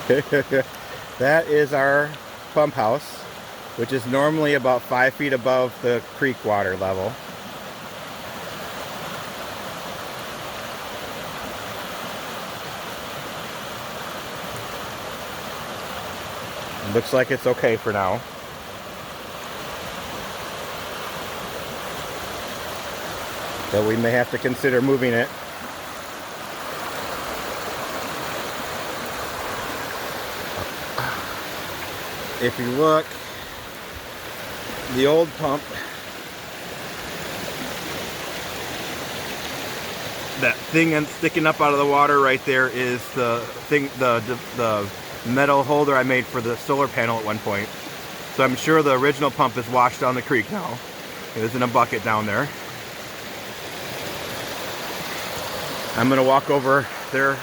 That is our pump house, which is normally about 5 feet above the creek water level. Looks like it's okay for now. So we may have to consider moving it. If you look, the old pump, that thing sticking up out of the water right there is the thing, the metal holder I made for the solar panel at one point. So I'm sure the original pump is washed down the creek now. It is in a bucket down there. I'm gonna walk over there.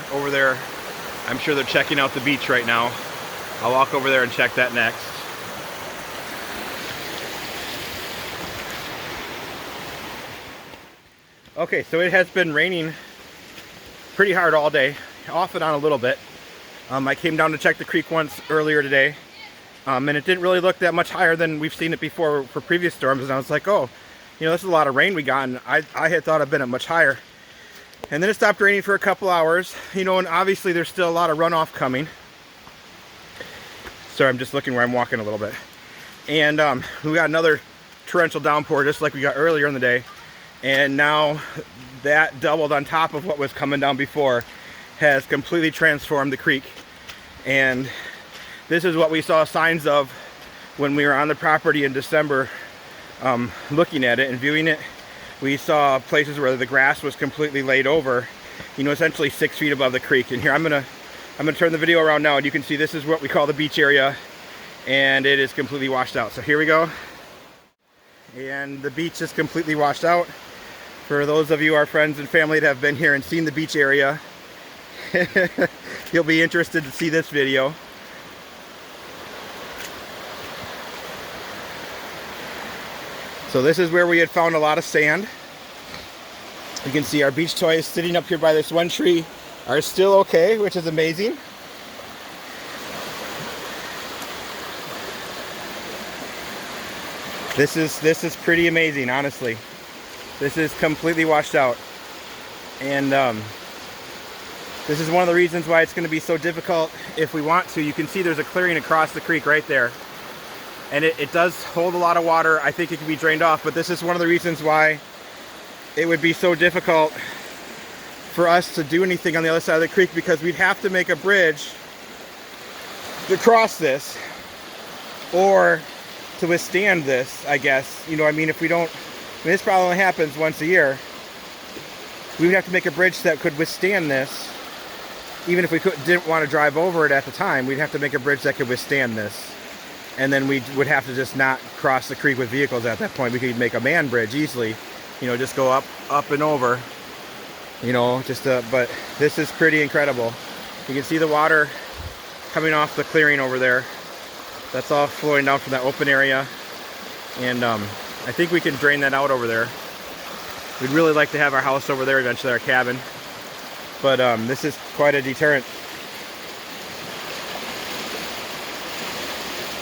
I'm sure they're checking out the beach right now. I'll walk over there and check that next. Okay, so it has been raining pretty hard all day, off and on a little bit. I came down to check the creek once earlier today, and it didn't really look that much higher than we've seen it before for previous storms. And I was like, oh, you know, this is a lot of rain we got, and I had thought it'd been much higher. And then it stopped raining for a couple hours, you know, and obviously there's still a lot of runoff coming. Sorry, I'm just looking where I'm walking a little bit. And we got another torrential downpour just like we got earlier in the day. And now that doubled on top of what was coming down before has completely transformed the creek. And this is what we saw signs of when we were on the property in December, looking at it and viewing it. We saw places where the grass was completely laid over, you know, essentially 6 feet above the creek. And here I'm gonna turn the video around now, and you can see this is what we call the beach area, and it is completely washed out. So here we go. And the beach is completely washed out. For those of you, our friends and family that have been here and seen the beach area, you'll be interested to see this video. So this is where we had found a lot of sand. You can see our beach toys sitting up here by this one tree are still okay, which is amazing. This is pretty amazing, honestly. This is completely washed out. And this is one of the reasons why it's going to be so difficult if we want to. You can see there's a clearing across the creek right there. And it does hold a lot of water. I think it can be drained off, but this is one of the reasons why it would be so difficult for us to do anything on the other side of the creek, because we'd have to make a bridge to cross this or to withstand this, I guess. You know, I mean, if we don't, I mean, this probably only happens once a year. We would have to make a bridge that could withstand this. Even if we didn't want to drive over it at the time, we'd have to make a bridge that could withstand this. And then we would have to just not cross the creek with vehicles at that point. We could make a man bridge easily, you know, just go up and over, you know, but this is pretty incredible. You can see the water coming off the clearing over there. That's all flowing down from that open area. And I think we can drain that out over there. We'd really like to have our house over there eventually, our cabin. But this is quite a deterrent.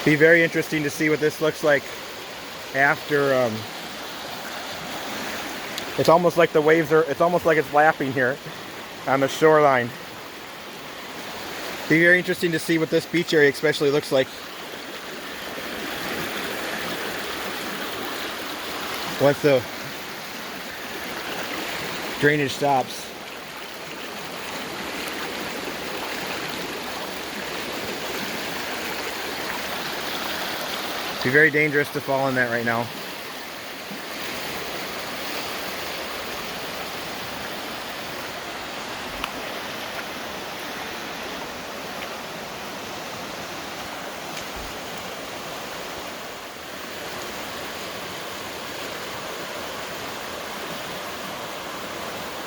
Be very interesting to see what this looks like after. It's almost like the waves are, it's almost like it's lapping here on the shoreline. Be very interesting to see what this beach area especially looks like once the drainage stops. It'd be very dangerous to fall in that right now.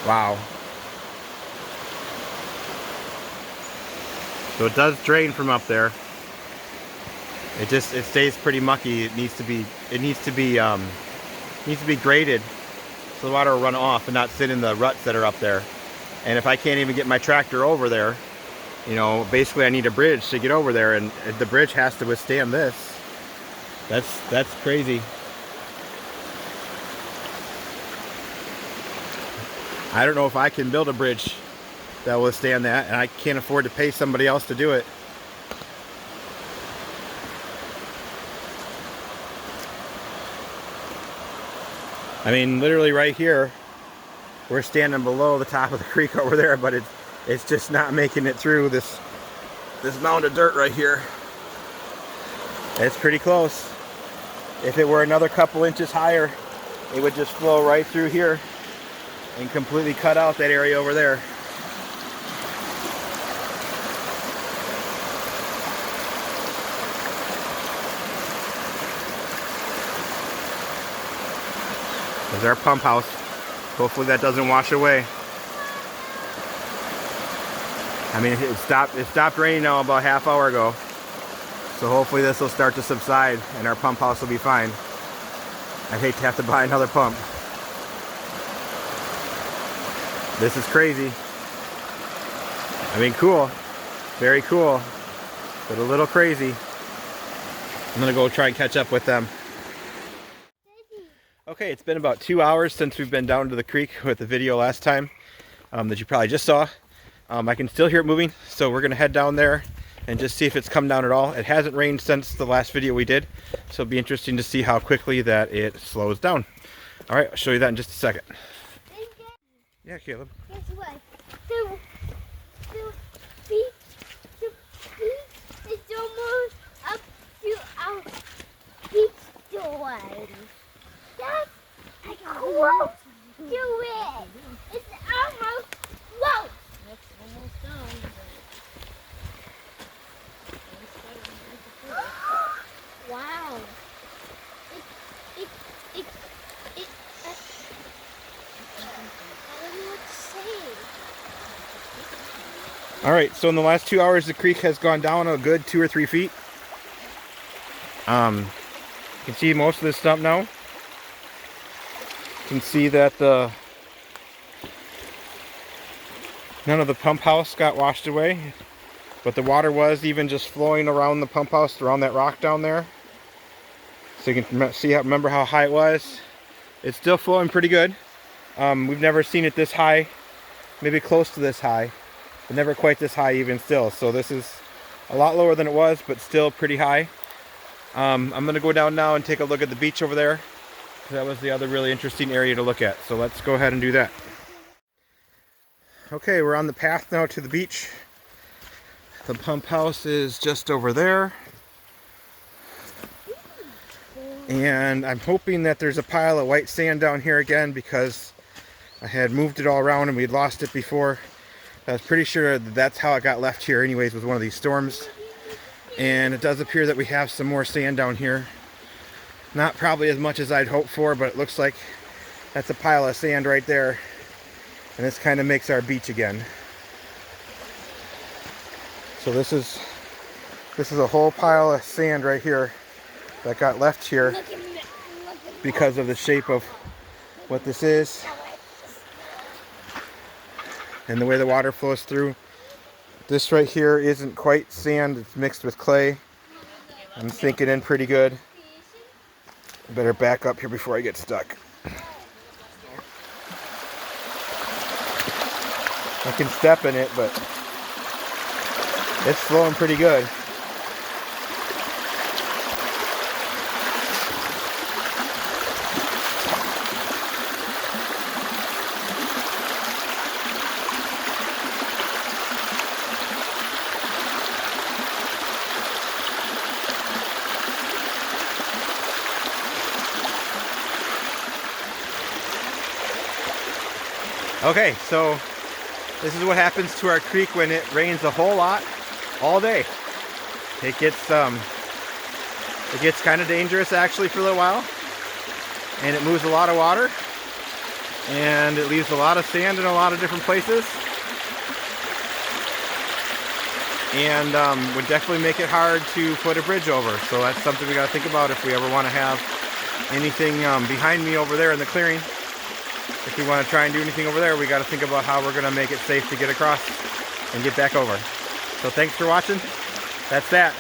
Wow. So it does drain from up there. It stays pretty mucky. It needs to be graded so the water will run off and not sit in the ruts that are up there. And if I can't even get my tractor over there, You know, basically I need a bridge to get over there, and the bridge has to withstand this. That's crazy. I don't know if I can build a bridge that will withstand that, and I can't afford to pay somebody else to do it. I mean, literally right here, we're standing below the top of the creek over there, but it's just not making it through this mound of dirt right here. It's pretty close. If it were another couple inches higher, it would just flow right through here and completely cut out that area over there. There's our pump house. Hopefully that doesn't wash away. I mean, it stopped raining now about a half hour ago. So hopefully this will start to subside and our pump house will be fine. I'd hate to have to buy another pump. This is crazy. I mean, cool. Very cool. But a little crazy. I'm gonna go try and catch up with them. Okay, it's been about 2 hours since we've been down to the creek with the video last time that you probably just saw. I can still hear it moving, so we're gonna head down there and just see if it's come down at all. It hasn't rained since the last video we did, so it'll be interesting to see how quickly that it slows down. All right, I'll show you that in just a second. Yeah, Caleb. Guess what? The beach is almost up to our beach door. That's close to it. It's our house close. That's almost done. Wow. I don't know what to say. All right, so in the last 2 hours, the creek has gone down a good 2 or 3 feet. You can see most of this stump now. You can see that none of the pump house got washed away, but the water was even just flowing around the pump house, around that rock down there. So you can see remember how high it was. It's still flowing pretty good. We've never seen it this high, maybe close to this high, but never quite this high even still. So this is a lot lower than it was, but still pretty high. I'm gonna go down now and take a look at the beach over there. That was the other really interesting area to look at. So let's go ahead and do that. Okay, we're on the path now to the beach. The pump house is just over there. And I'm hoping that there's a pile of white sand down here again, because I had moved it all around and we'd lost it before. I was pretty sure that that's how it got left here anyways, with one of these storms. And it does appear that we have some more sand down here. Not probably as much as I'd hoped for, but it looks like that's a pile of sand right there. And this kind of makes our beach again. So this is a whole pile of sand right here that got left here because of the shape of what this is and the way the water flows through. This right here isn't quite sand, it's mixed with clay. I'm sinking in pretty good. I better back up here before I get stuck. I can step in it, but it's flowing pretty good. Okay, so this is what happens to our creek when it rains a whole lot all day. It gets kind of dangerous actually for a little while, and it moves a lot of water, and it leaves a lot of sand in a lot of different places, and would definitely make it hard to put a bridge over. So that's something we got to think about if we ever want to have anything behind me over there in the clearing. If we want to try and do anything over there, we got to think about how we're going to make it safe to get across and get back over. So thanks for watching. That's that.